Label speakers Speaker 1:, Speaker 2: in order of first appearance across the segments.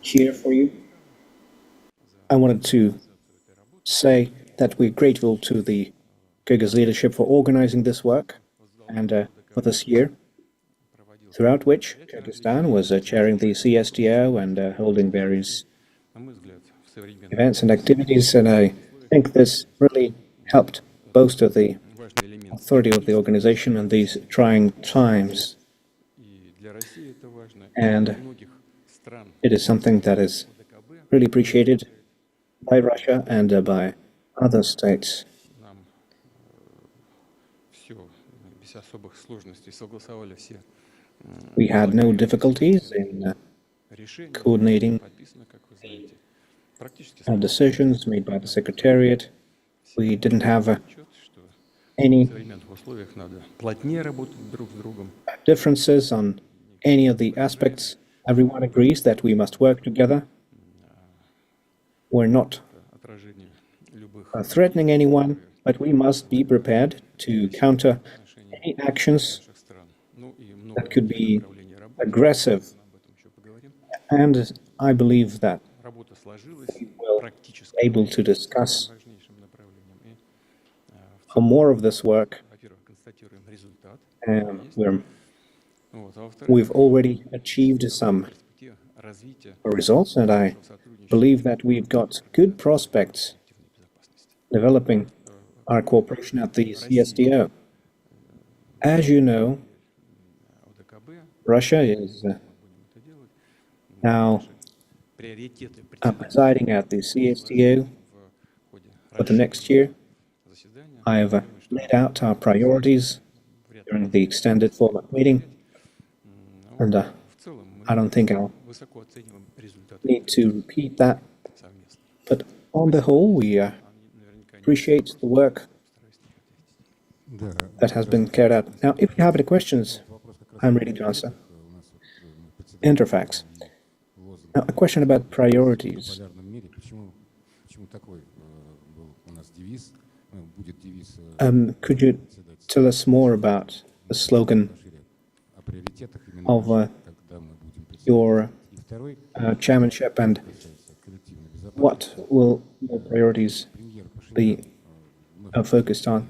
Speaker 1: cheer for you. I wanted to say that we're grateful to the Kyrgyz leadership for organizing this work and for this year, throughout which Kyrgyzstan was chairing the CSTO and holding various events and activities, and I think this really helped bolster the authority of the organization in these trying times. And it is something that is really appreciated by Russia and by other states. We had no difficulties in coordinating decisions made by the Secretariat. We didn't have any differences on any of the aspects. Everyone agrees that we must work together. We're not threatening anyone, but we must be prepared to counter any actions that could be aggressive. And I believe that we will be able to discuss for more of this work. We've already achieved some results, and I believe that we've got good prospects developing our cooperation at the CSTO. As you know, Russia is now presiding at the CSTO for the next year. I have laid out our priorities during the extended format meeting, and I don't think I'll need to repeat that. But on the whole, we appreciate the work that has been carried out. Now, if you have any questions, I'm ready to answer. Interfax. Now, a question about priorities. Could you tell us more about the slogan of your chairmanship, and what will your priorities be focused on?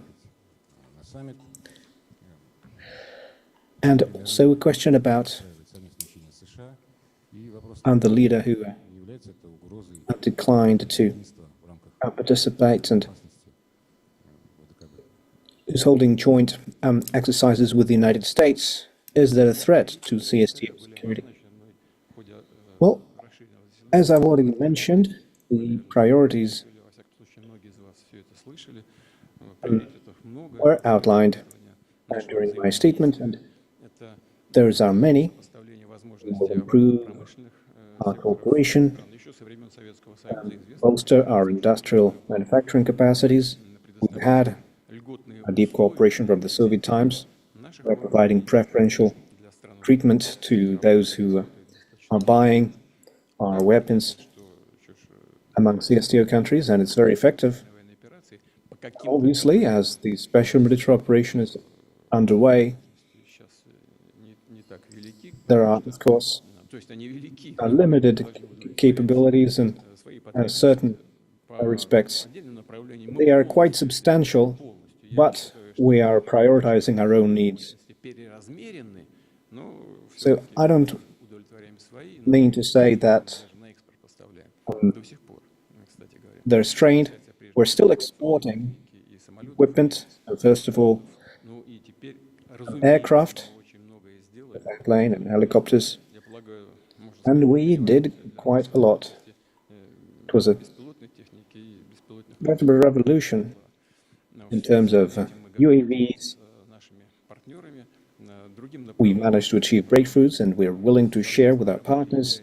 Speaker 1: And also a question about the leader who declined to participate and is holding joint exercises with the United States. Is there a threat to CSTO security? Well, as I've already mentioned, the priorities were outlined during my statement, and those are many. We will improve our cooperation, bolster our industrial manufacturing capacities. We've had a deep cooperation from the Soviet times. We're providing preferential treatment to those who are buying our weapons among CSTO countries, and it's very effective. Obviously, as the special military operation is underway, there are, of course, limited capabilities in certain respects. They are quite substantial, but we are prioritizing our own needs. So I don't mean to say that they're strained. We're still exporting equipment, first of all, aircraft, airplane and helicopters, and we did quite a lot. It was a veritable revolution in terms of UAVs. We managed to achieve breakthroughs, and we're willing to share with our partners.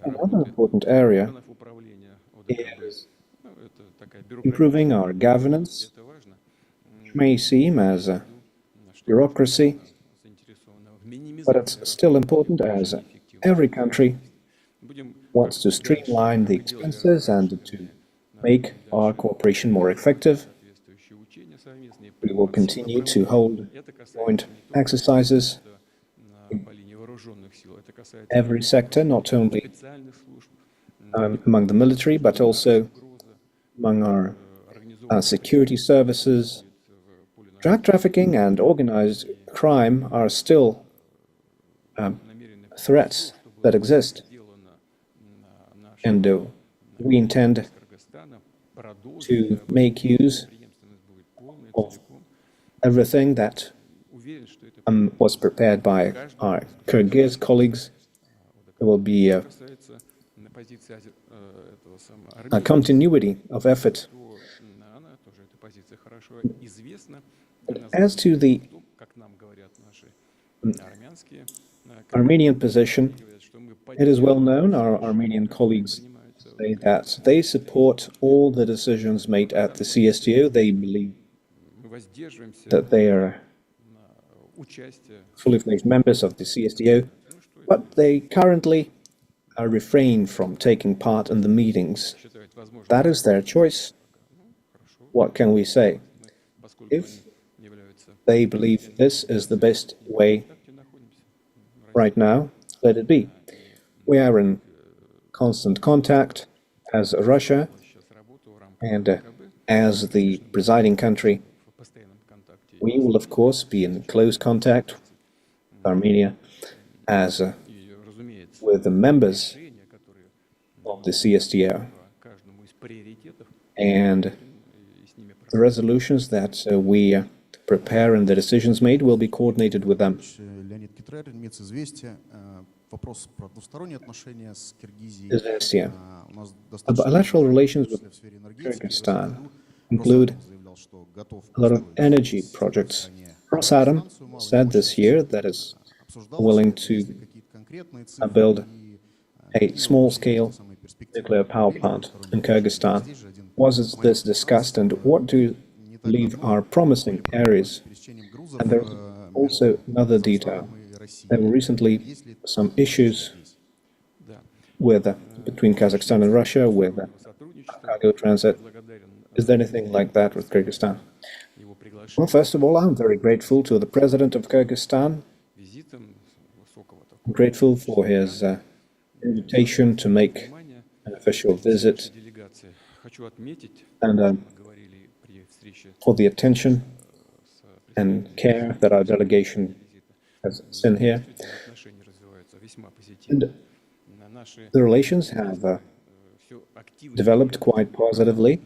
Speaker 1: Another important area is improving our governance, which may seem as a bureaucracy, but it's still important, as every country wants to streamline the expenses and to make our cooperation more effective. We will continue to hold joint exercises every sector, not only among the military, but also among our security services. Drug trafficking and organized crime are still threats that exist, and we intend to make use of everything that was prepared by our Kyrgyz colleagues. There will be a continuity of effort. As to the Armenian position, it is well known, our Armenian colleagues say that they support all the decisions made at the CSTO. They believe that they are fully fledged members of the CSTO, but they currently refrain from taking part in the meetings. That is their choice. What can we say? If they believe this is the best way right now, let it be. We are in constant contact as Russia and as the presiding country. We will, of course, be in close contact with Armenia as with the members of the CSTO. And the resolutions that we prepare and the decisions made will be coordinated with them. Bilateral relations with Kyrgyzstan include a lot of energy projects. Rosatom said this year that is willing to build a small-scale nuclear power plant in Kyrgyzstan. Was this discussed, and what do you believe are promising areas? And there's also another detail. There were recently some issues between Kazakhstan and Russia with cargo transit. Is there anything like that with Kyrgyzstan? Well, first of all, I'm very grateful to the President of Kyrgyzstan. I'm grateful for his invitation to make an official visit and for the attention and care that our delegation has sent here. And the relations have developed quite positively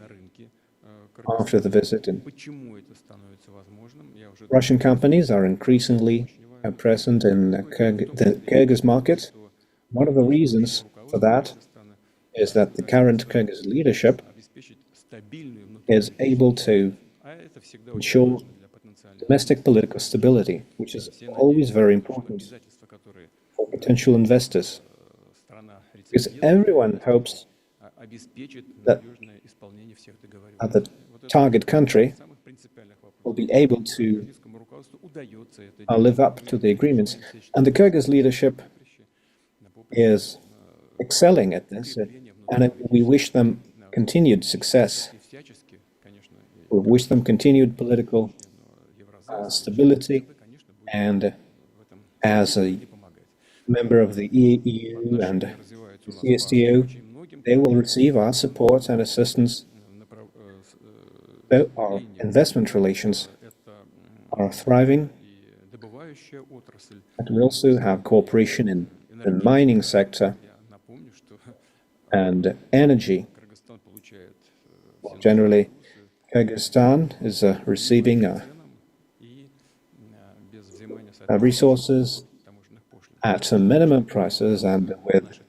Speaker 1: after the visit, and Russian companies are increasingly present in the Kyrgyz market. One of the reasons for that is that the current Kyrgyz leadership is able to ensure domestic political stability, which is always very important for potential investors, because everyone hopes that the target country will be able to live up to the agreements. And the Kyrgyz leadership is excelling at this, and we wish them continued success. We wish them continued political stability, and as a member of the EU and the CSTO, they will receive our support and assistance. Our investment relations are thriving, and we also have cooperation in the mining sector and energy. Generally, Kyrgyzstan is receiving resources at minimum prices and with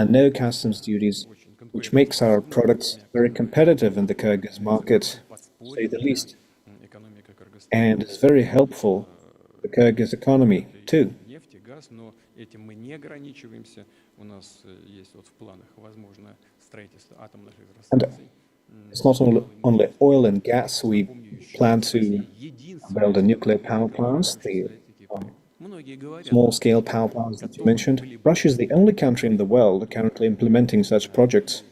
Speaker 1: no customs duties, which makes our products very competitive in the Kyrgyz market, to say the least, and is very helpful for the Kyrgyz economy too. And it's not only oil and gas. We plan to build a nuclear power plants, the small-scale power plants that you mentioned. Russia is the only country in the world currently implementing such projects.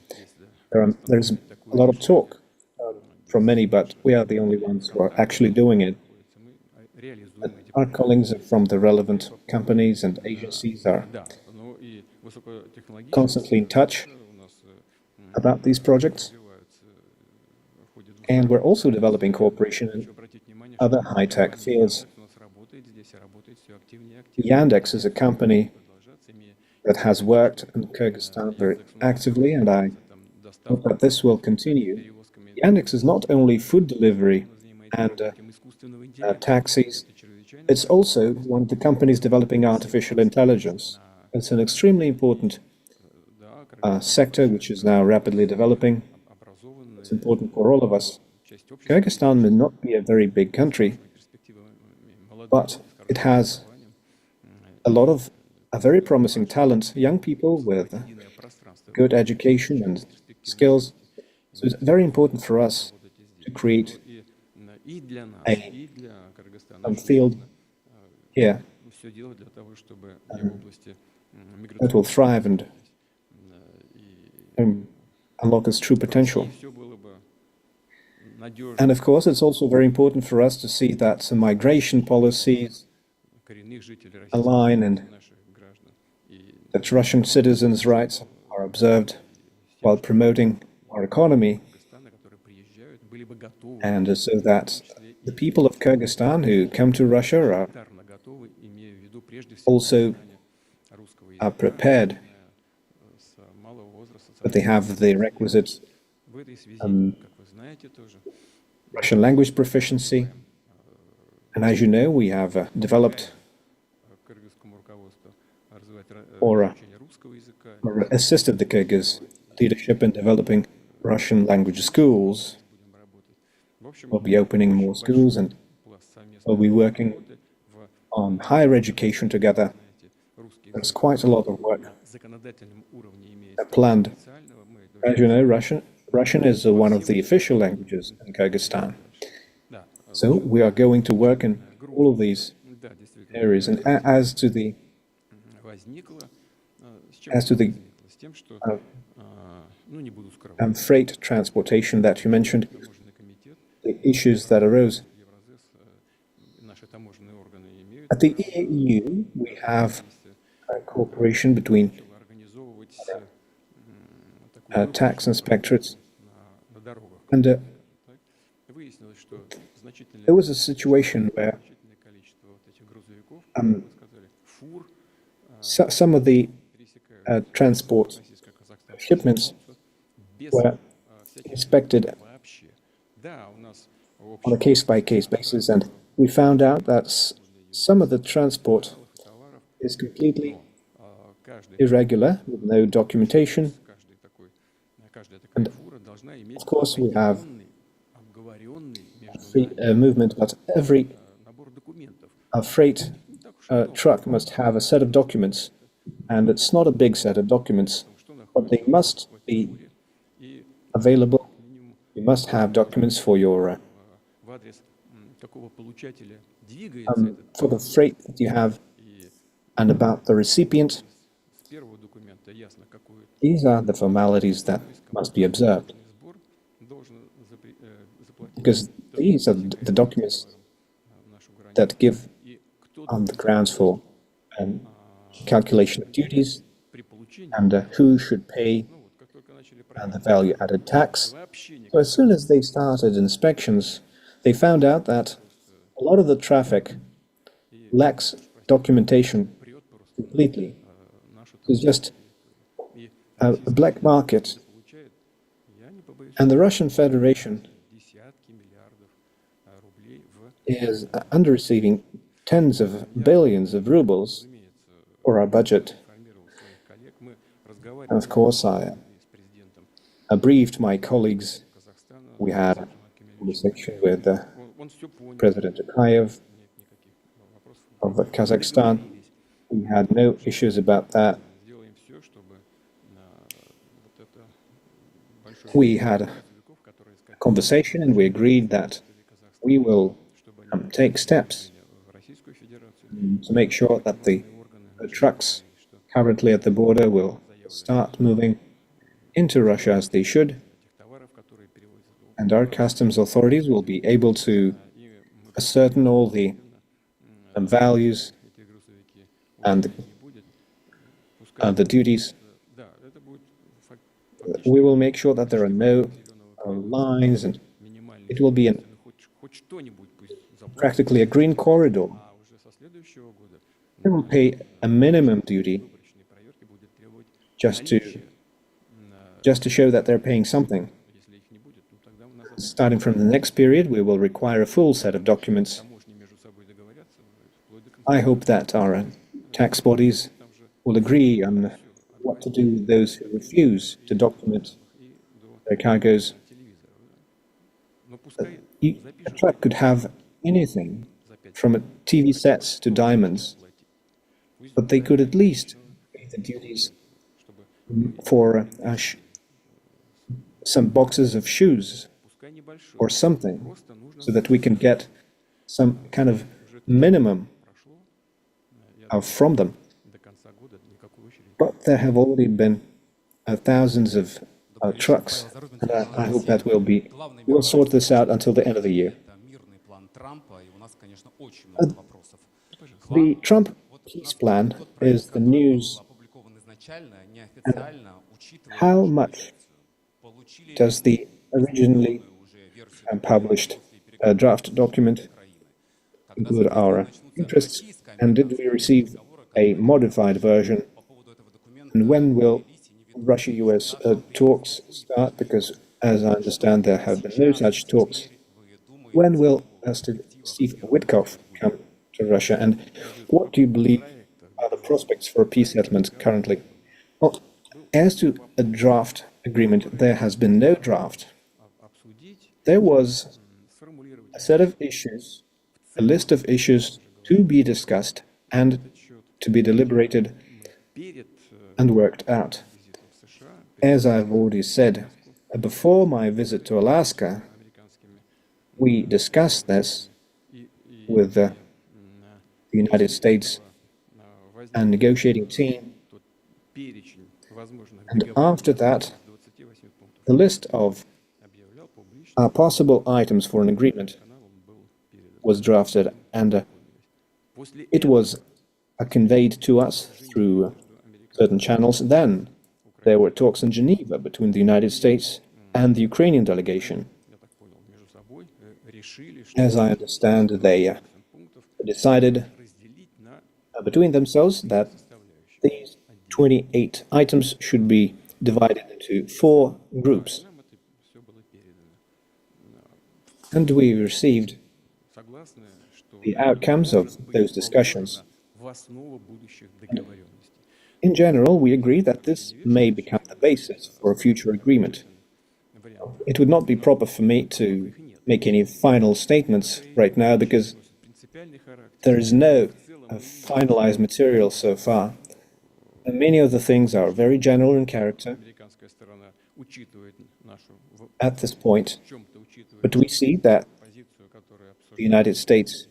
Speaker 1: There's a lot of talk from many, but we are the only ones who are actually doing it. Our colleagues from the relevant companies and agencies are constantly in touch about these projects, and we're also developing cooperation in other high-tech fields. Yandex is a company that has worked in Kyrgyzstan very actively, and I hope that this will continue. Yandex is not only food delivery and taxis, it's also one of the companies developing artificial intelligence. It's an extremely important sector which is now rapidly developing. It's important for all of us. Kyrgyzstan may not be a very big country, but it has a very promising talent, young people with good education and skills. So it's very important for us to create a field here that will thrive and unlock its true potential. And of course, it's also very important for us to see that some migration policies align and that Russian citizens' rights are observed while promoting our economy, and so that the people of Kyrgyzstan who come to Russia are also prepared, that they have the requisite Russian language proficiency. And as you know, we have developed or assisted the Kyrgyz leadership in developing Russian language schools. We'll be opening more schools and we'll be working on higher education together. There's quite a lot of work planned. As you know, Russian is one of the official languages in Kyrgyzstan. So we are going to work in all of these areas. And as to the freight transportation that you mentioned, the issues that arose. At the EU, we have cooperation between tax inspectorates, and there was a situation where some of the transport shipments were inspected on a case-by-case basis, and we found out that some of the transport is completely irregular, with no documentation. And of course, we have free movement, but every freight truck must have a set of documents, and it's not a big set of documents, but they must be available. You must have documents for your for the freight that you have and about the recipient. These are the formalities that must be observed, because these are the documents that give the grounds for calculation of duties and who should pay and the value-added tax. So as soon as they started inspections, they found out that a lot of the traffic lacks documentation completely. It's just a black market. And the Russian Federation is under-receiving tens of billions of rubles for our budget. And of course, I briefed my colleagues. We had a conversation with President Akayev of Kazakhstan. We had no issues about that. We had a conversation and we agreed that we will take steps to make sure that the trucks currently at the border will start moving into Russia as they should, and our customs authorities will be able to ascertain all the values and the duties. We will make sure that there are no lines, and it will be practically a green corridor. They will pay a minimum duty just to show that they're paying something. Starting from the next period, we will require a full set of documents. I hope that our tax bodies will agree on what to do with those who refuse to document their cargoes. A truck could have anything from TV sets to diamonds, but they could at least pay the duties for some boxes of shoes or something, so that we can get some kind of minimum from them. But there have already been thousands of trucks, and I hope that we'll sort this out until the end of the year. The Trump peace plan is the news. And how much does the originally published draft document include our interests, and did we receive a modified version? And when will Russia-US talks start? Because, as I understand, there have been no such talks. When will Steve Witkoff come to Russia, and what do you believe are the prospects for a peace settlement currently? Well, as to a draft agreement, there has been no draft. There was a set of issues, a list of issues to be discussed and to be deliberated and worked out. As I've already said, before my visit to Alaska, we discussed this with the United States and negotiating team, and after that, the list of possible items for an agreement was drafted, and it was conveyed to us through certain channels. Then there were talks in Geneva between the United States and the Ukrainian delegation. As I understand, they decided between themselves that these 28 items should be divided into 4 groups. And we received the outcomes of those discussions. In general, we agree that this may become the basis for a future agreement. It would not be proper for me to make any final statements right now, because there is no finalized material so far. And many of the things are very general in character at this point, but we see that the United States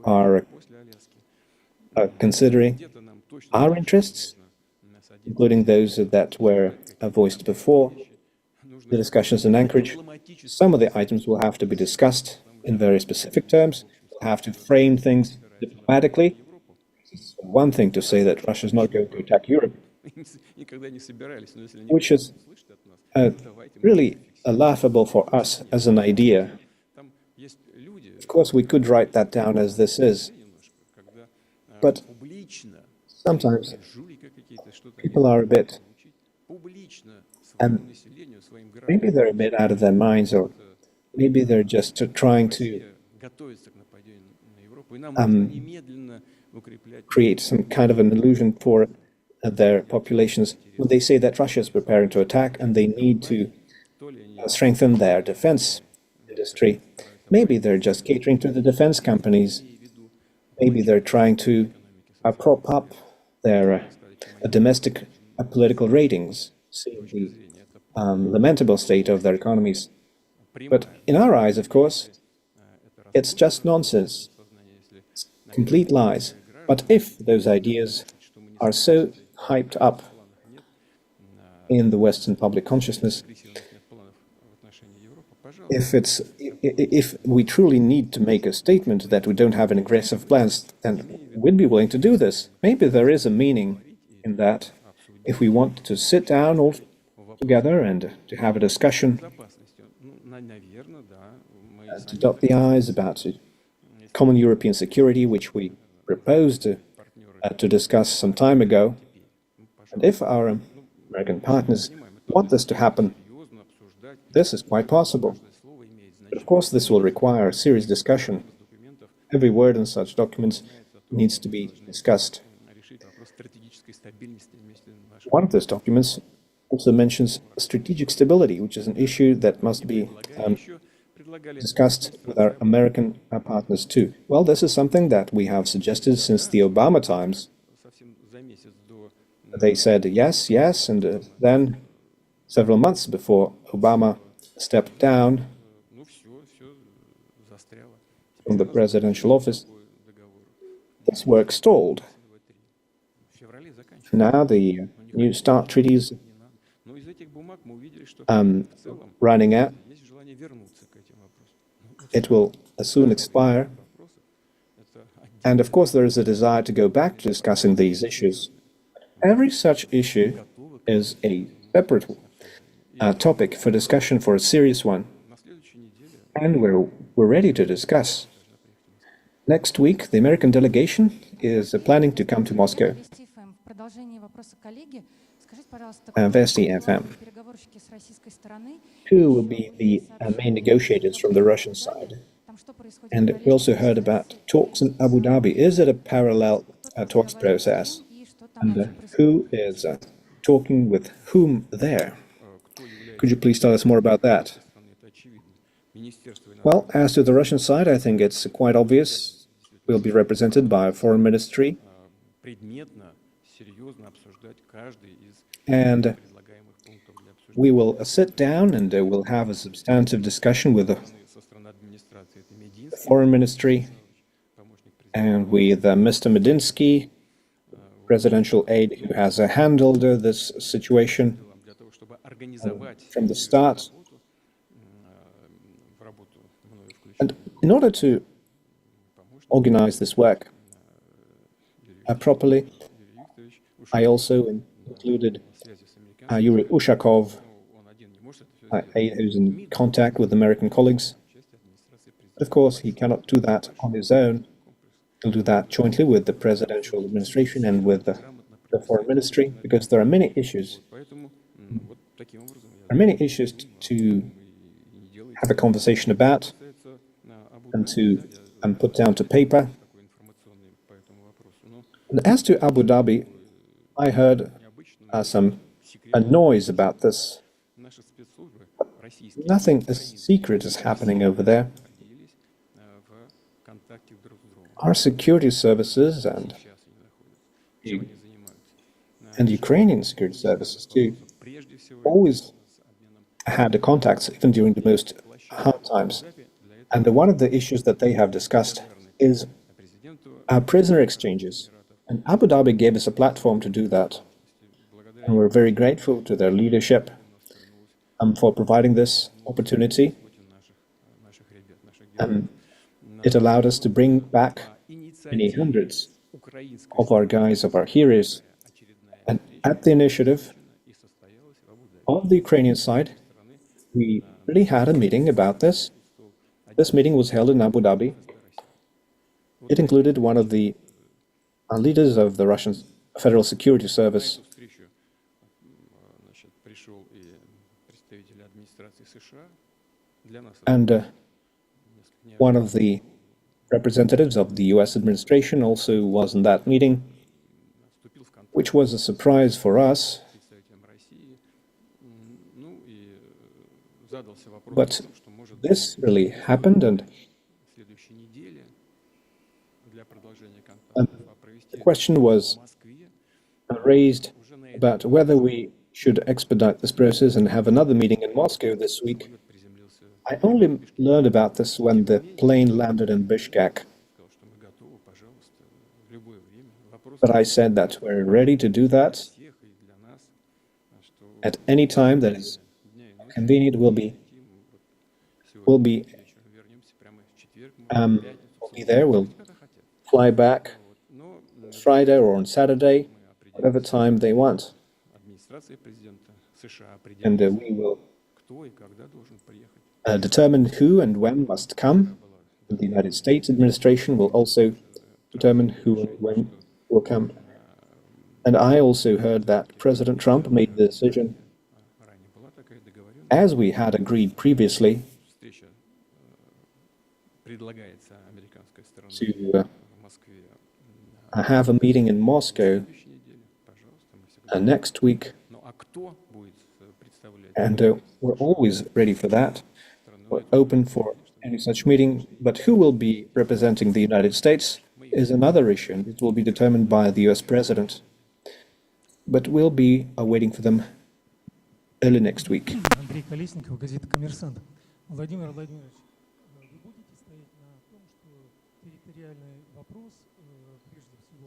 Speaker 1: are considering our interests, including those that were voiced before the discussions in Anchorage. Some of the items will have to be discussed in very specific terms. We'll have to frame things diplomatically. It's one thing to say that Russia is not going to attack Europe, which is really laughable for us as an idea. Of course, we could write that down as this is, but sometimes people are a bit, and maybe they're a bit out of their minds, or maybe they're just trying to create some kind of an illusion for their populations when they say that Russia is preparing to attack and they need to strengthen their defense industry. Maybe they're just catering to the defense companies. Maybe they're trying to prop up their domestic political ratings, seeing the lamentable state of their economies. But in our eyes, of course, it's just nonsense, it's complete lies. But if those ideas are so hyped up in the Western public consciousness, if we truly need to make a statement that we don't have any aggressive plans, then we'd be willing to do this. Maybe there is a meaning in that. If we want to sit down all together and to have a discussion, to dot the I's about common European security, which we proposed to discuss some time ago, and if our American partners want this to happen, this is quite possible. But of course, this will require a serious discussion. Every word in such documents needs to be discussed. One of those documents also mentions strategic stability, which is an issue that must be discussed with our American partners too. Well, this is something that we have suggested since the Obama times. They said yes, yes, and then several months before Obama stepped down from the presidential office, this work stalled. Now the New START treaties running out. It will soon expire. And of course, there is a desire to go back to discussing these issues. Every such issue is a separate topic for discussion, for a serious one. And we're ready to discuss. Next week, the American delegation is planning to come to Moscow. Vesti FM. Who will be the main negotiators from the Russian side? And we also heard about talks in Abu Dhabi. Is it a parallel talks process? And who is talking with whom there? Could you please tell us more about that? Well, as to the Russian side, I think it's quite obvious. We'll be represented by a foreign ministry. And we will sit down and we'll have a substantive discussion with the foreign ministry and with Mr. Medinsky, presidential aide, who has handled this situation from the start. And in order to organize this work properly, I also included Yuri Ushakov, who's in contact with American colleagues. But of course, he cannot do that on his own. He'll do that jointly with the presidential administration and with the foreign ministry, because there are many issues. There are many issues to have a conversation about and to put down to paper. And as to Abu Dhabi, I heard some noise about this. Nothing secret is happening over there. Our security services and Ukrainian security services too always had the contacts, even during the most hard times. And one of the issues that they have discussed is our prisoner exchanges. And Abu Dhabi gave us a platform to do that. And we're very grateful to their leadership for providing this opportunity. It allowed us to bring back many hundreds of our guys, of our heroes. And at the initiative of the Ukrainian side, we really had a meeting about this. This meeting was held in Abu Dhabi. It included one of the leaders of the Russian Federal Security Service. And one of the representatives of the US administration also was in that meeting, which was a surprise for us. But this really happened, and the question was raised about whether we should expedite this process and have another meeting in Moscow this week. I only learned about this when the plane landed in Bishkek. But I said that we're ready to do that at any time that is convenient. We'll be will be there, will fly back Friday or on Saturday, whatever time they want. And we will determine who and when must come. And the United States administration will also determine who and when will come. And I also heard that President Trump made the decision, as we had agreed previously, to have a meeting in Moscow next week. And we're always ready for that. We're open for any such meeting. But who will be representing the United States is another issue, and it will be determined by the US President. But we'll be waiting for them early next week.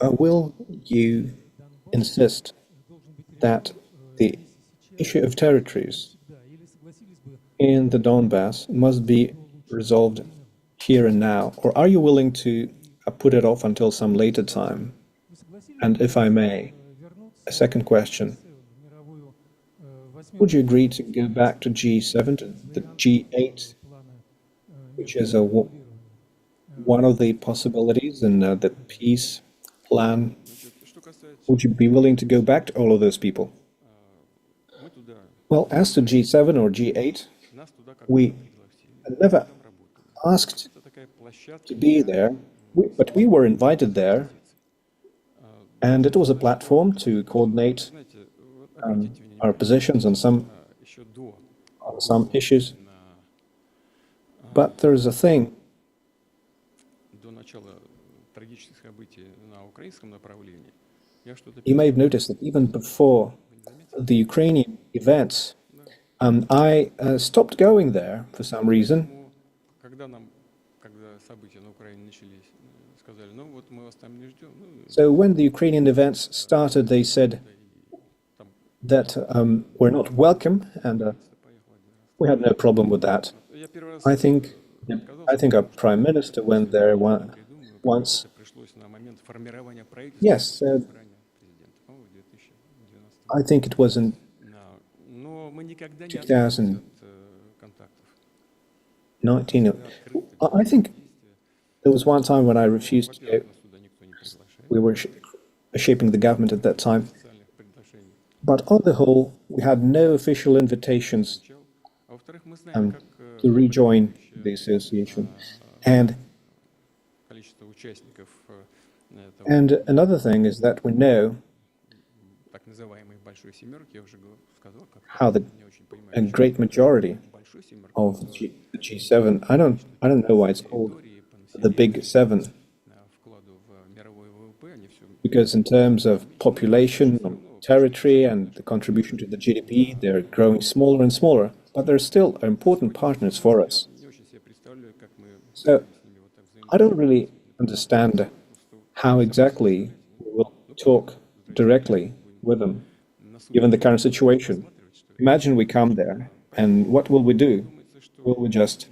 Speaker 1: Will you insist that the issue of territories in the Donbass must be resolved here and now, or are you willing to put it off until some later time? And if I may, a second question. Would you agree to go back to G7, to the G8, which is one of the possibilities in the peace plan? Would you be willing to go back to all of those people? Well, as to G7 or G8, we never asked to be there, but we were invited there, and it was a platform to coordinate our positions on some issues. But there is a thing. You may have noticed that even before the Ukrainian events, I stopped going there for some reason. So when the Ukrainian events started, they said that we're not welcome, and we had no problem with that. I think our Prime Minister went there once. Yes, I think it was in 2019. I think there was one time when I refused to go. We were shaping the government at that time. But on the whole, we had no official invitations to rejoin the association. And another thing is that we know how a great majority of the G7, I don't know why it's called the Big Seven, because in terms of population, territory, and the contribution to the GDP, they're growing smaller and smaller, but they're still important partners for us. So I don't really understand how exactly we will talk directly with them, given the current situation. Imagine we come there, and what will we do? Will we just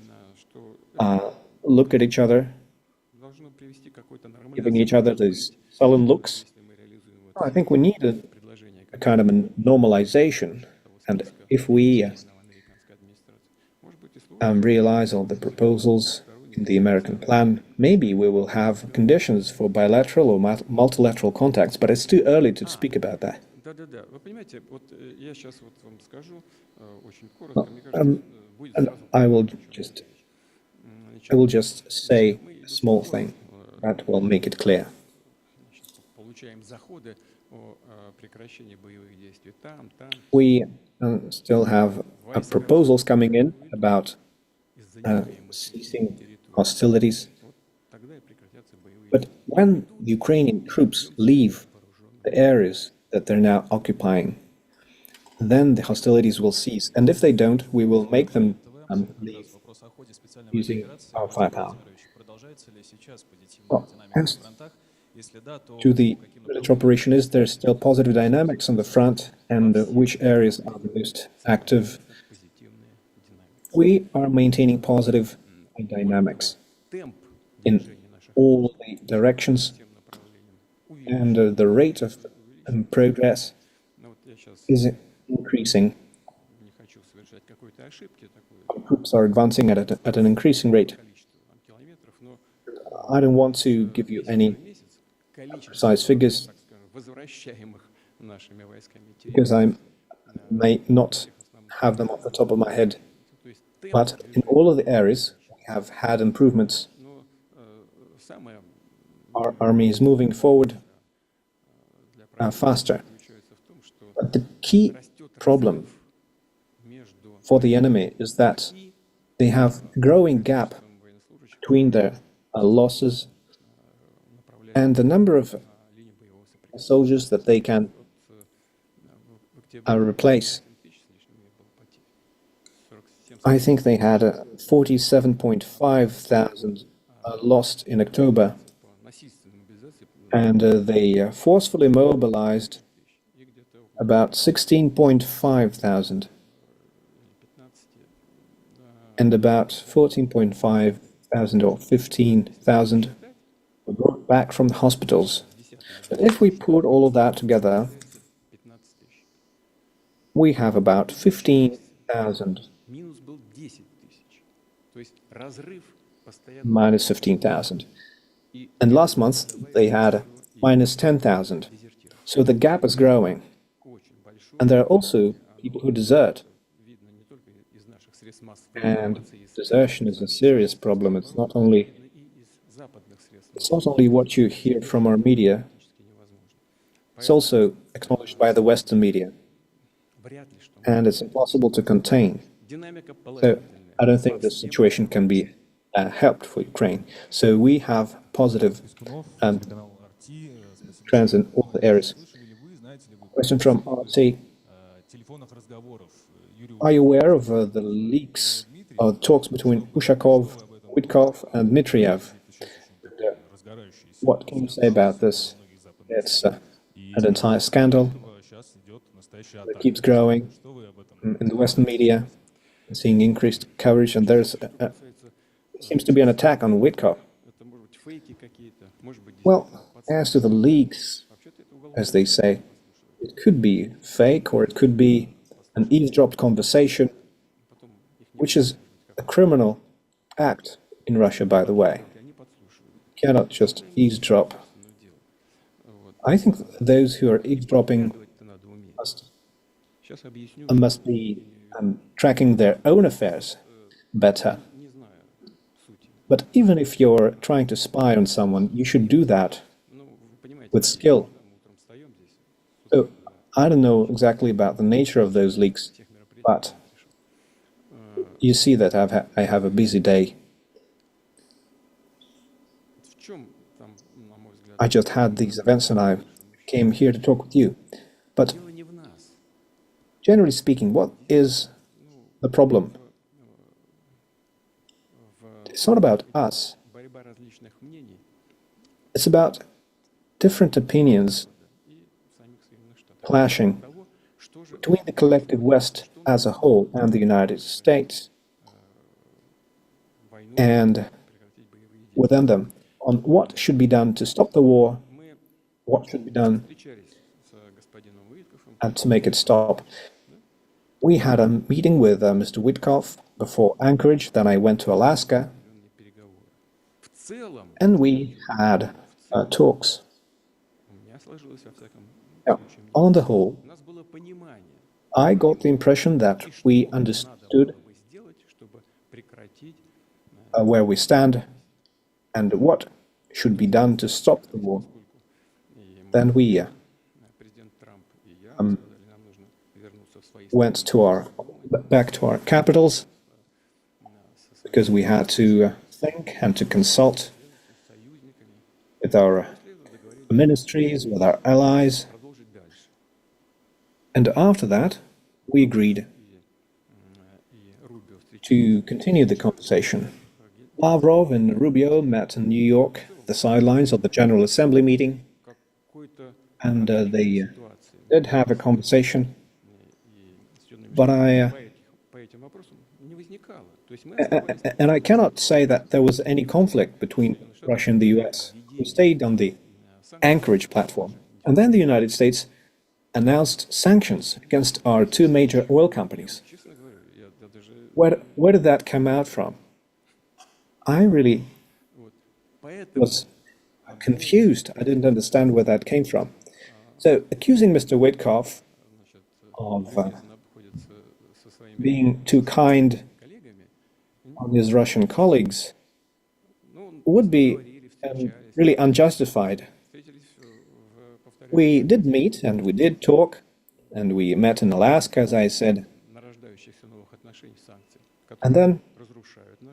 Speaker 1: look at each other, giving each other these sullen looks? I think we need a kind of a normalization, and if we realize all the proposals in the American plan, maybe we will have conditions for bilateral or multilateral contacts, but it's too early to speak about that. And I will just say a small thing that will make it clear. We still have proposals coming in about ceasing hostilities. But when the Ukrainian troops leave the areas that they're now occupying, then the hostilities will cease. And if they don't, we will make them leave using our firepower. Well, as to the military operation, is there still positive dynamics on the front, and which areas are the most active? We are maintaining positive dynamics in all the directions, and the rate of progress is increasing. Troops are advancing at an increasing rate. I don't want to give you any precise figures because I may not have them off the top of my head. But in all of the areas, we have had improvements. Our army is moving forward faster. But the key problem for the enemy is that they have a growing gap between their losses and the number of soldiers that they can replace. I think they had 47.5 thousand lost in October, and they forcefully mobilized about 16.5 thousand, and about 14.5 thousand or 15,000 were brought back from the hospitals. But if we put all of that together, we have about 15,000 minus 15,000. And last month they had minus 10,000. So the gap is growing. And there are also people who desert. And desertion is a serious problem. It's not only what you hear from our media, it's also acknowledged by the Western media. And it's impossible to contain. So I don't think this situation can be helped for Ukraine. So we have positive trends in all the areas. Question from RT. Are you aware of the leaks or talks between Ushakov, Witkov, and Dmitriev? What can you say about this? It's an entire scandal that keeps growing in the Western media, seeing increased coverage, and there seems to be an attack on Witkov. Well, as to the leaks, as they say, it could be fake or it could be an eavesdropped conversation, which is a criminal act in Russia, by the way. You cannot just eavesdrop. I think those who are eavesdropping must be tracking their own affairs better. But even if you're trying to spy on someone, you should do that with skill. So I don't know exactly about the nature of those leaks, but you see that I have a busy day. I just had these events and I came here to talk with you. But generally speaking, what is the problem? It's not about us. It's about different opinions clashing between the collective West as a whole and the United States, and within them, on what should be done to stop the war, what should be done and to make it stop. We had a meeting with Mr. Witkov before Anchorage, then I went to Alaska, and we had talks. Now, on the whole, I got the impression that we understood where we stand and what should be done to stop the war. Then we went back to our capitals because we had to think and to consult with our ministries, with our allies. And after that, we agreed to continue the conversation. Lavrov and Rubio met in New York, the sidelines of the General Assembly meeting, and they did have a conversation, but I And I cannot say that there was any conflict between Russia and the US. We stayed on the Anchorage platform. And then the United States announced sanctions against our two major oil companies. Where did that come out from? I really was confused. I didn't understand where that came from. So, accusing Mr. Witkoff of being too kind on his Russian colleagues would be really unjustified. We did meet and we did talk, and we met in Alaska, as I said. And then,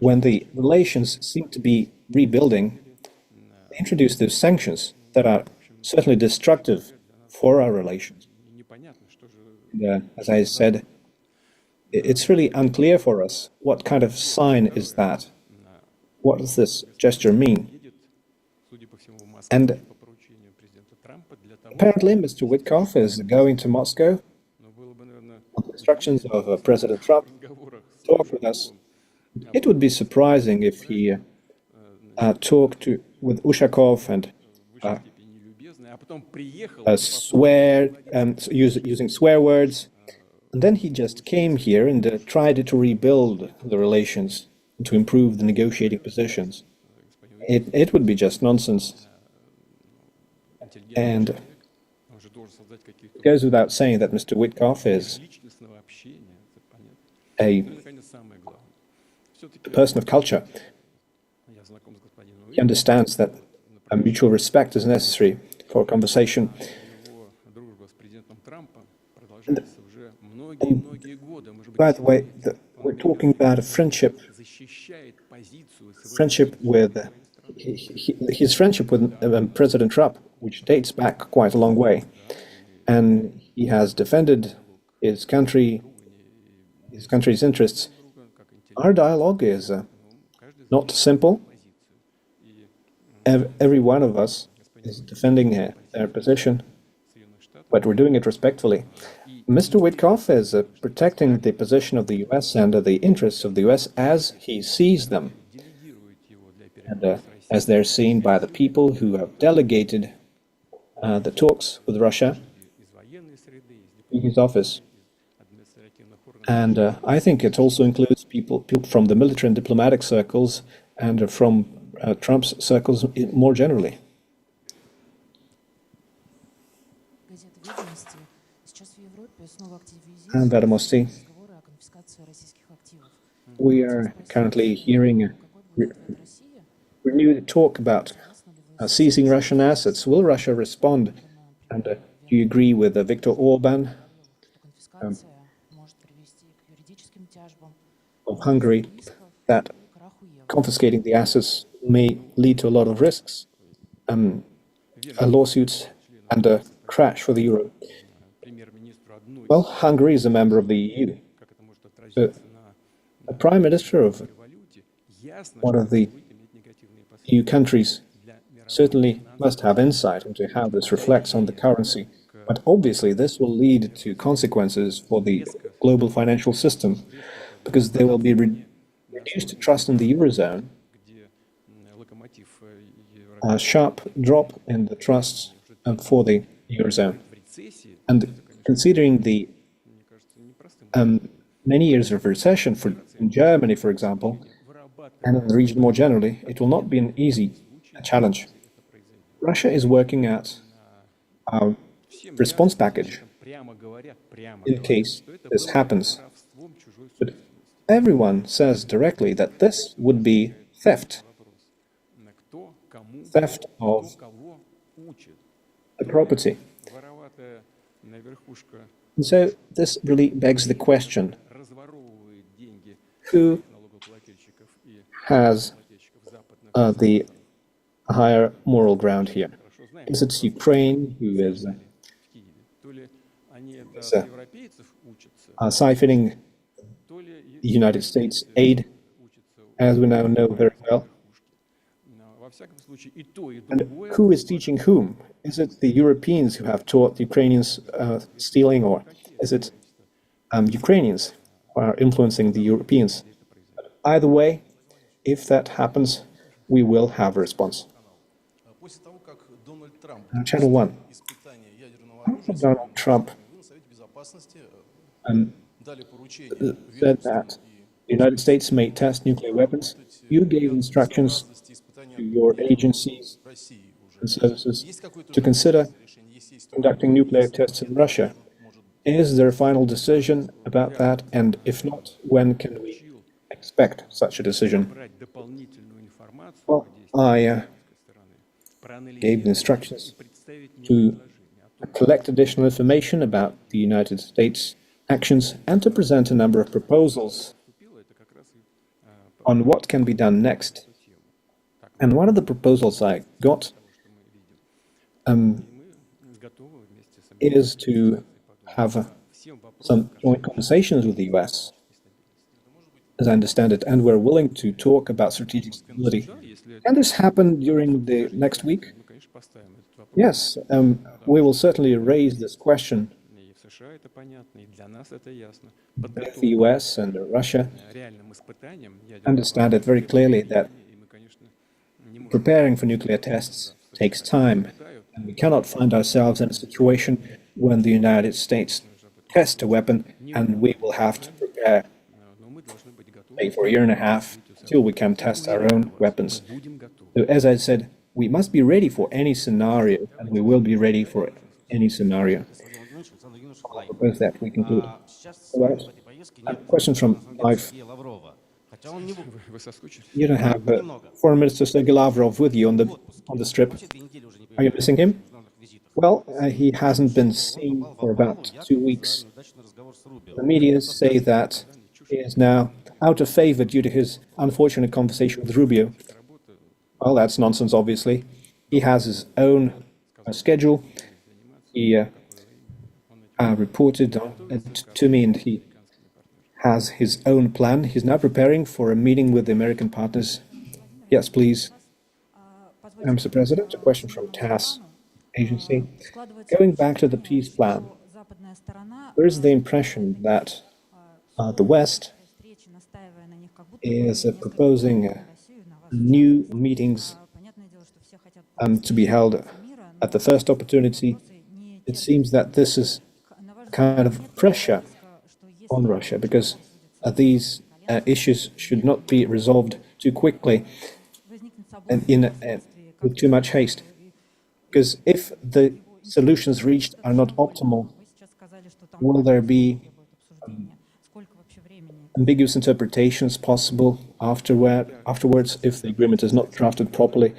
Speaker 1: when the relations seem to be rebuilding, they introduced those sanctions that are certainly destructive for our relations. As I said, it's really unclear for us what kind of sign is that. What does this gesture mean? And apparently, Mr. Witkoff is going to Moscow on the instructions of President Trump to talk with us. It would be surprising if he talked with Ushakov and using swear words, and then he just came here and tried to rebuild the relations, to improve the negotiating positions. It would be just nonsense. And it goes without saying that Mr. Witkoff is a person of culture. He understands that a mutual respect is necessary for a conversation. And by the way, we're talking about a friendship with his friendship with President Trump, which dates back quite a long way, and he has defended his country's interests. Our dialogue is not simple. Every one of us is defending their position, but we're doing it respectfully. Mr. Witkoff is protecting the position of the US and the interests of the US as he sees them, and as they're seen by the people who have delegated the talks with Russia in his office. And I think it also includes people from the military and diplomatic circles and from Trump's circles more generally. And Vedomosti, we are currently hearing renewed talk about seizing Russian assets. Will Russia respond? And do you agree with Viktor Orban of Hungary that confiscating the assets may lead to a lot of risks, lawsuits, and a crash for the euro? Well, Hungary is a member of the EU. So, a prime minister of one of the EU countries certainly must have insight into how this reflects on the currency. But obviously, this will lead to consequences for the global financial system, because there will be reduced trust in the eurozone, a sharp drop in the trust for the eurozone. And considering the many years of recession in Germany, for example, and in the region more generally, it will not be an easy challenge. Russia is working at a response package in case this happens. But everyone says directly that this would be theft of the property. And so this really begs the question, who has the higher moral ground here? Is it Ukraine, who is siphoning the United States aid, as we now know very well? And who is teaching whom? Is it the Europeans who have taught the Ukrainians stealing, or is it Ukrainians? are influencing the Europeans. Either way, if that happens, we will have a response. Channel 1. After Donald Trump said that the United States may test nuclear weapons, you gave instructions to your agencies and services to consider conducting nuclear tests in Russia. Is there a final decision about that? And if not, when can we expect such a decision? Well, I gave instructions to collect additional information about the United States actions and to present a number of proposals on what can be done next. And one of the proposals I got is to have some joint conversations with the US, as I understand it, and we're willing to talk about strategic stability. Can this happen during the next week? Yes, we will certainly raise this question. Both the US and Russia understand it very clearly that preparing for nuclear tests takes time, and we cannot find ourselves in a situation when the United States tests a weapon and we will have to prepare maybe for a year and a half till we can test our own weapons. So, as I said, we must be ready for any scenario, and we will be ready for any scenario. I propose that we conclude. All right. Questions from live. You don't have Foreign Minister Sergei Lavrov with you on the strip. Are you missing him? Well, he hasn't been seen for about 2 weeks. The media say that he is now out of favor due to his unfortunate conversation with Rubio. Well, that's nonsense, obviously. He has his own schedule. He reported to me, and he has his own plan. He's now preparing for a meeting with the American partners. Yes, please. Mr. President, a question from TASS agency. Going back to the peace plan, there is the impression that the West is proposing new meetings to be held at the first opportunity. It seems that this is kind of pressure on Russia, because these issues should not be resolved too quickly and with too much haste. Because if the solutions reached are not optimal, will there be ambiguous interpretations possible afterwards if the agreement is not drafted properly?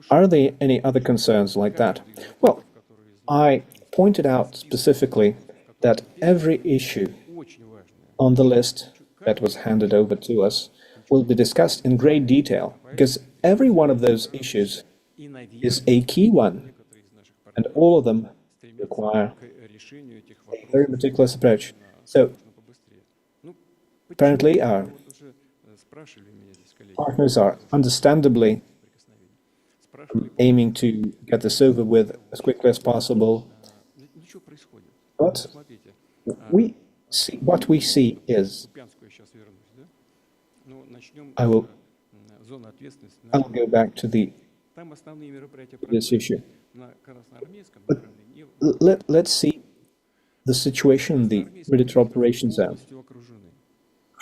Speaker 1: Are there any other concerns like that? Well, I pointed out specifically that every issue on the list that was handed over to us will be discussed in great detail, because every one of those issues is a key one, and all of them require a very meticulous approach. So, apparently, our partners are understandably aiming to get this over with as quickly as possible. But what we see is, I'll go back to this issue. But let's see the situation in the military operations zone.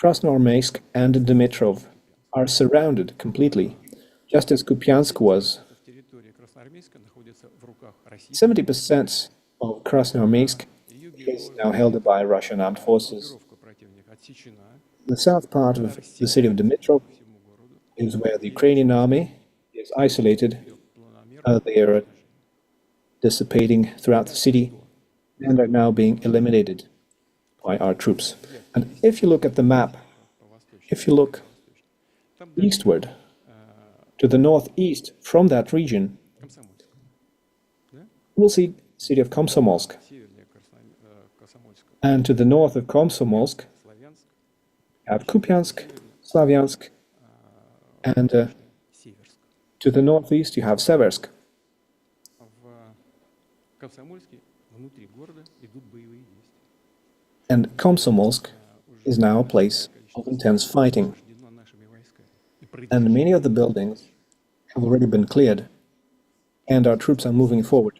Speaker 1: Krasnoarmeysk and Dmitrov are surrounded completely, just as Kupiansk was. 70% of Krasnoarmeysk is now held by Russian armed forces. The south part of the city of Dmitrov is where the Ukrainian army is isolated. They are dissipating throughout the city and are now being eliminated by our troops. And if you look at the map, if you look eastward, to the northeast from that region, we'll see the city of Komsomolsk. And to the north of Komsomolsk, you have Kupiansk, Slavyansk, and to the northeast you have Seversk. And Komsomolsk is now a place of intense fighting, and many of the buildings have already been cleared, and our troops are moving forward.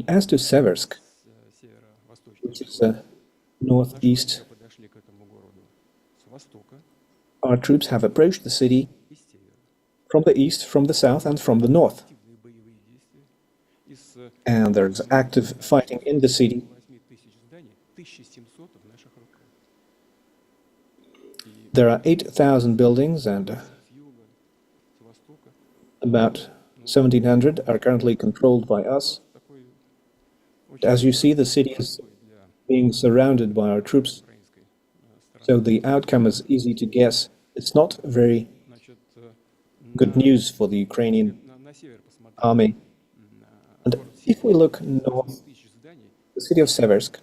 Speaker 1: As to Seversk, which is northeast, our troops have approached the city from the east, from the south, and from the north. And there's active fighting in the city. There are 8,000 buildings, and about 1,700 are currently controlled by us. As you see, the city is being surrounded by our troops, so the outcome is easy to guess. It's not very good news for the Ukrainian army. And if we look north, the city of Seversk,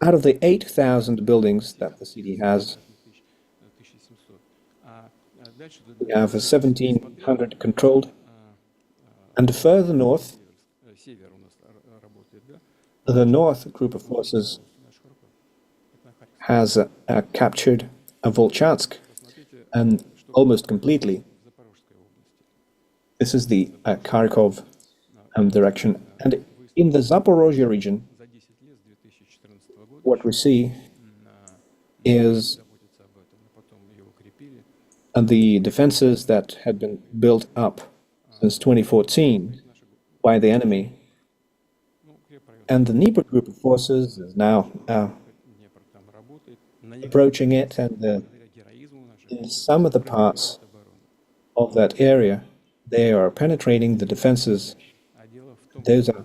Speaker 1: out of the 8,000 buildings that the city has, we have 1,700 controlled, and further north, the north group of forces has captured Volchansk, and almost completely. This is the Kharkov direction, and in the Zaporozhye region, what we see is the defenses that had been built up since 2014 by the enemy. And the Dnieper group of forces is now approaching it, and in some of the parts of that area, they are penetrating the defenses. Those are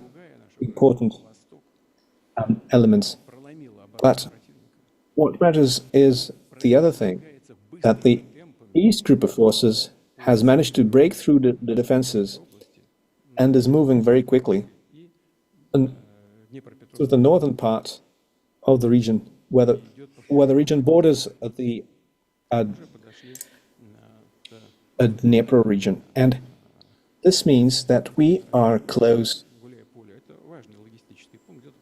Speaker 1: important elements. But what matters is the other thing, that the East group of forces has managed to break through the defenses and is moving very quickly and to the northern part of the region, where the region borders the Dnieper region. And this means that we are close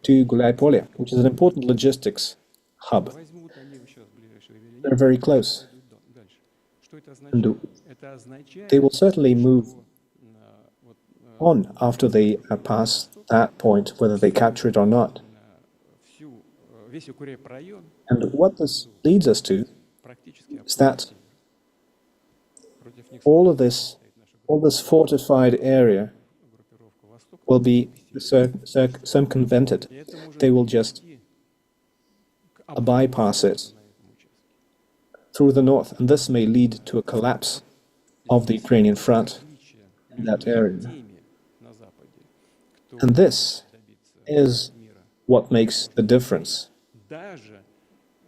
Speaker 1: to Gulaypolye, which is an important logistics hub. They're very close. And they will certainly move on after they pass that point, whether they capture it or not. And what this leads us to is that all this fortified area will be circumvented. They will just bypass it through the north, and this may lead to a collapse of the Ukrainian front in that area. And this is what makes the difference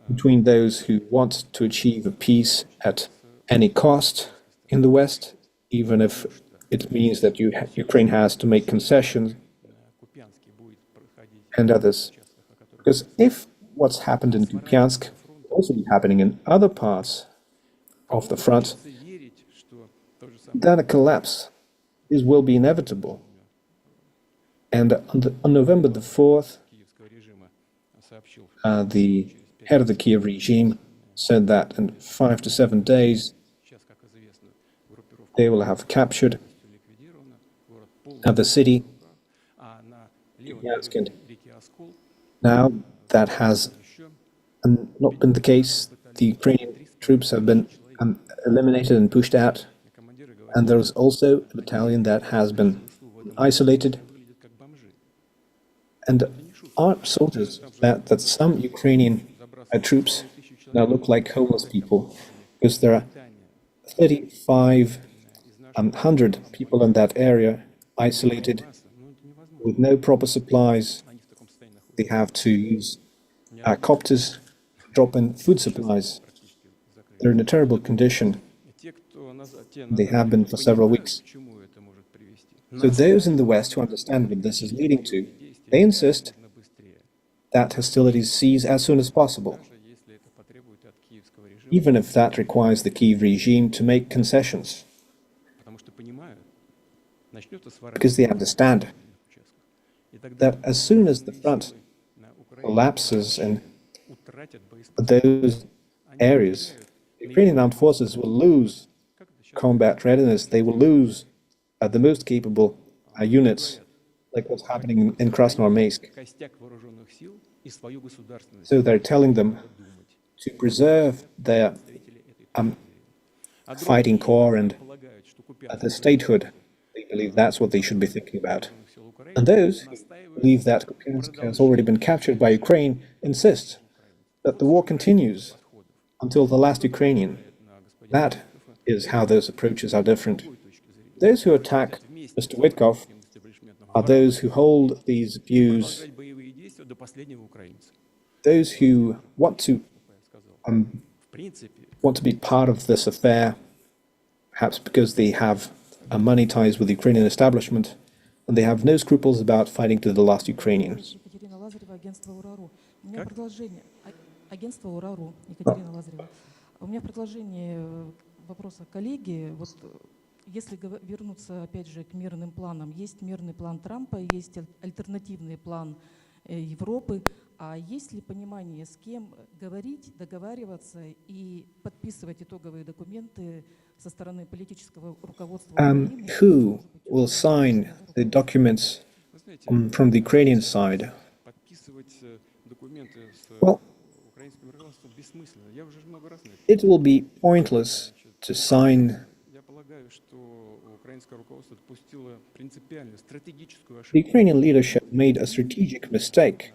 Speaker 1: between those who want to achieve a peace at any cost in the West, even if it means that Ukraine has to make concessions, and others. Because if what's happened in Kupiansk will also be happening in other parts of the front, then a collapse will be inevitable. And on November the 4th, the head of the Kiev regime said that in 5 to 7 days they will have captured the city. Now that has not been the case. The Ukrainian troops have been eliminated and pushed out, and there is also a battalion that has been isolated. And our soldiers, that some Ukrainian troops now look like homeless people, because there are 3,500 people in that area isolated with no proper supplies. They have to use copters to drop in food supplies. They're in a terrible condition. They have been for several weeks. So those in the West who understand what this is leading to, they insist that hostilities cease as soon as possible, even if that requires the Kiev regime to make concessions, because they understand that as soon as the front collapses in those areas, Ukrainian armed forces will lose combat readiness. They will lose the most capable units, like what's happening in Krasnoarmeysk. So they're telling them to preserve their fighting core and the statehood. They believe that's what they should be thinking about. And those who believe that Kupiansk has already been captured by Ukraine insist that the war continues until the last Ukrainian. That is how those approaches are different. Those who attack Mr. Witkov are those who hold these views, those who want to be part of this affair, perhaps because they have money ties with the Ukrainian establishment, and they have no scruples about fighting to the last Ukrainians.
Speaker 2: Агентство УРАРУ, Екатерина Лазарева. У меня продолжение вопроса коллеги. Вот если вернуться опять же к мирным планам, есть мирный план Трампа, есть альтернативный план Европы. А есть ли понимание, с кем говорить, договариваться и подписывать итоговые документы со стороны политического руководства Украины?
Speaker 1: Who will sign the documents from the Ukrainian side? Well, it will be pointless to sign. The Ukrainian leadership made a strategic mistake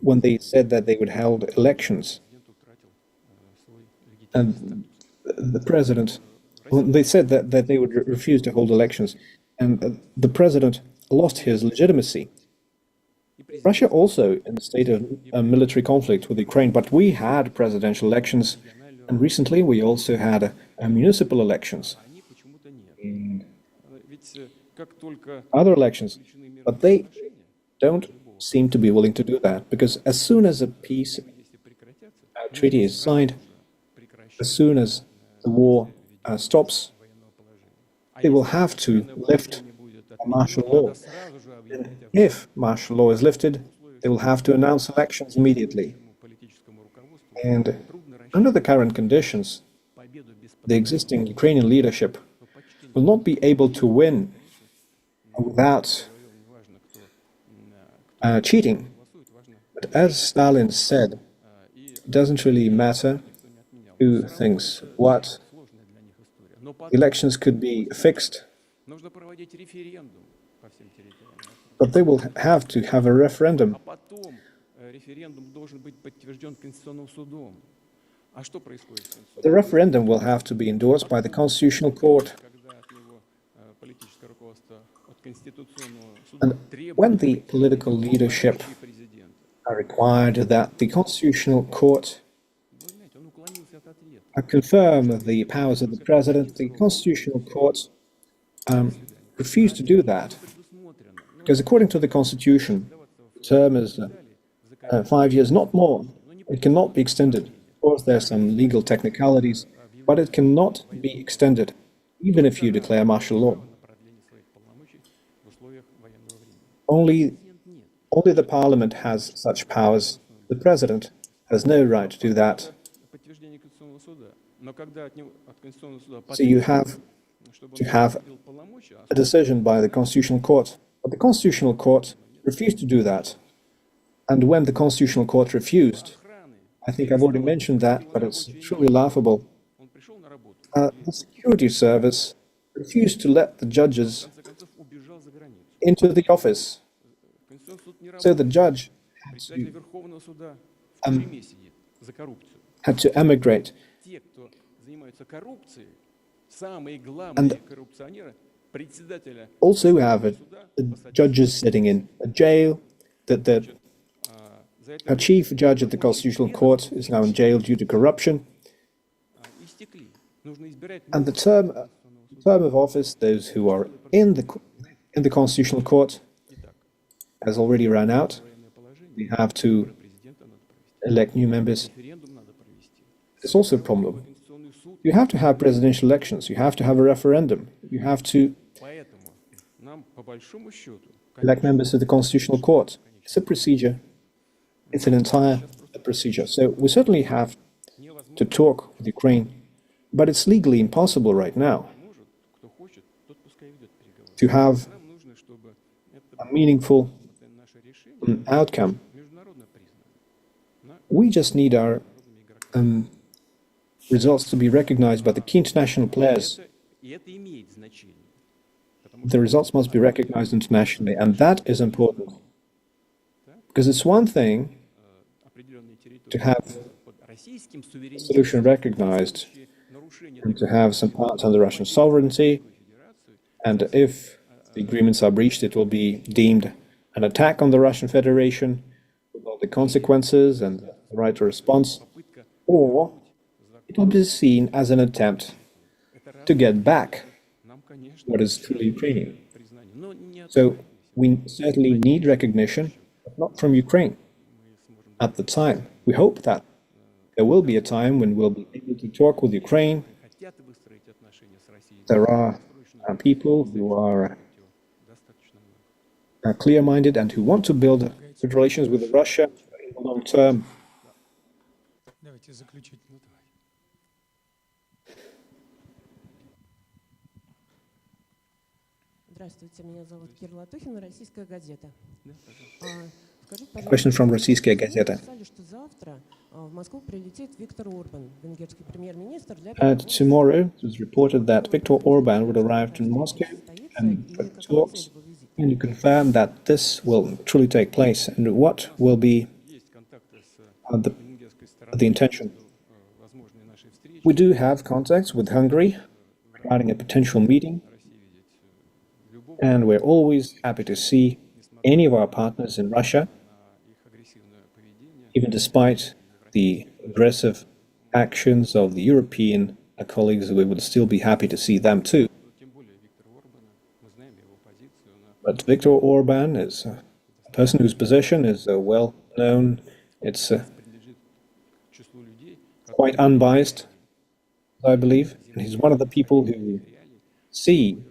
Speaker 1: when they said that they would hold elections. And the president, they said that they would refuse to hold elections, and the president lost his legitimacy. Russia also in a state of military conflict with Ukraine, but we had presidential elections, and recently we also had municipal elections, other elections, but they don't seem to be willing to do that, because as soon as a peace treaty is signed, as soon as the war stops, they will have to lift martial law. And if martial law is lifted, they will have to announce elections immediately. And under the current conditions, the existing Ukrainian leadership will not be able to win without cheating. But as Stalin said, it doesn't really matter who thinks what. Elections could be fixed, but they will have to have a referendum. The referendum will have to be endorsed by the Constitutional Court. And when the political leadership are required that the Constitutional Court confirm the powers of the President, the Constitutional Court refused to do that. Because according to the Constitution, the term is 5 years, not more. It cannot be extended. Of course, there are some legal technicalities, but it cannot be extended, even if you declare martial law. Only the Parliament has such powers. The President has no right to do that. So you have to have a decision by the Constitutional Court. But the Constitutional Court refused to do that. And when the Constitutional Court refused, I think I've already mentioned that, but it's truly laughable, the security service refused to let the judges into the office. So the judge had to emigrate. And also we have judges sitting in a jail. The chief judge of the Constitutional Court is now in jail due to corruption. And the term of office, those who are in the Constitutional Court, has already run out. We have to elect new members. It's also a problem. You have to have presidential elections. You have to have a referendum. You have to elect members of the Constitutional Court. It's a procedure. It's an entire procedure. So we certainly have to talk with Ukraine, but it's legally impossible right now to have a meaningful outcome. We just need our results to be recognized by the key international players. The results must be recognized internationally, and that is important. Because it's one thing to have a solution recognized and to have some parts under Russian sovereignty, and if the agreements are breached, it will be deemed an attack on the Russian Federation with all the consequences and the right to response, or it will be seen as an attempt to get back what is truly Ukrainian. So we certainly need recognition, but not from Ukraine at the time. We hope that there will be a time when we'll be able to talk with Ukraine. There are people who are clear-minded and who want to build good relations with Russia in the long term.
Speaker 3: Здравствуйте, меня зовут Кира Латухина, российская газета.
Speaker 1: Question from Российская газета.
Speaker 3: Писали, что завтра в Москву прилетит Виктор Орбан, венгерский премьер-министр, для
Speaker 1: Tomorrow it was reported that Viktor Orban would arrive to Moscow and for talks, and you confirm that this will truly take place. And what will be the intention? We do have contacts with Hungary regarding a potential meeting, and we're always happy to see any of our partners in Russia. Even despite the aggressive actions of the European colleagues, we would still be happy to see them too. But Viktor Orban is a person whose position is well known. It's quite unbiased, I believe, and he's one of the people who see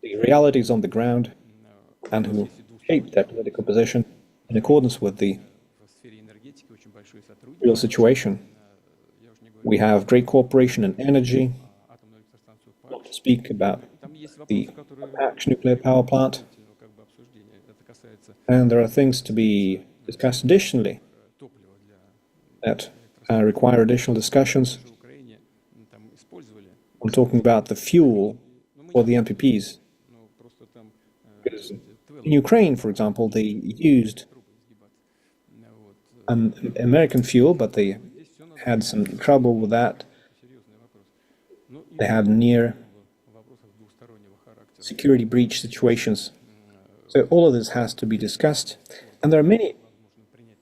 Speaker 1: the realities on the ground and who shape their political position in accordance with the real situation. We have great cooperation in energy, not to speak about the Apache nuclear power plant, and there are things to be discussed additionally that require additional discussions. I'm talking about the fuel for the MPPs. Because in Ukraine, for example, they used American fuel, but they had some trouble with that. They had near security breach situations. So all of this has to be discussed. And there are many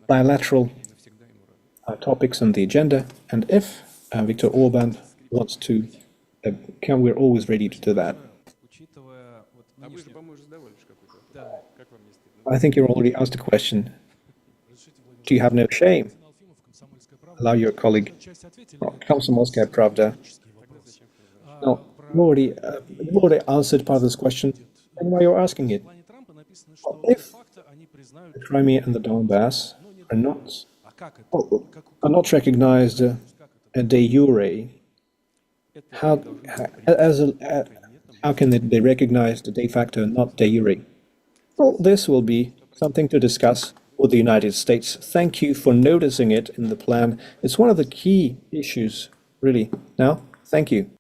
Speaker 1: bilateral topics on the agenda. And if Viktor Orban wants to come, we're always ready to do that. I think you already asked a question. Do you have no shame? Allow your colleague. Komsomolskaya Pravda. No, you've already answered part of this question. And why you're asking it? Well, if the Crimea and the Donbass are not recognized de jure, how can they be recognized de facto and not de jure? Well, this will be something to discuss with the United States. Thank you for noticing it in the plan. It's one of the key issues, really. Now, thank you.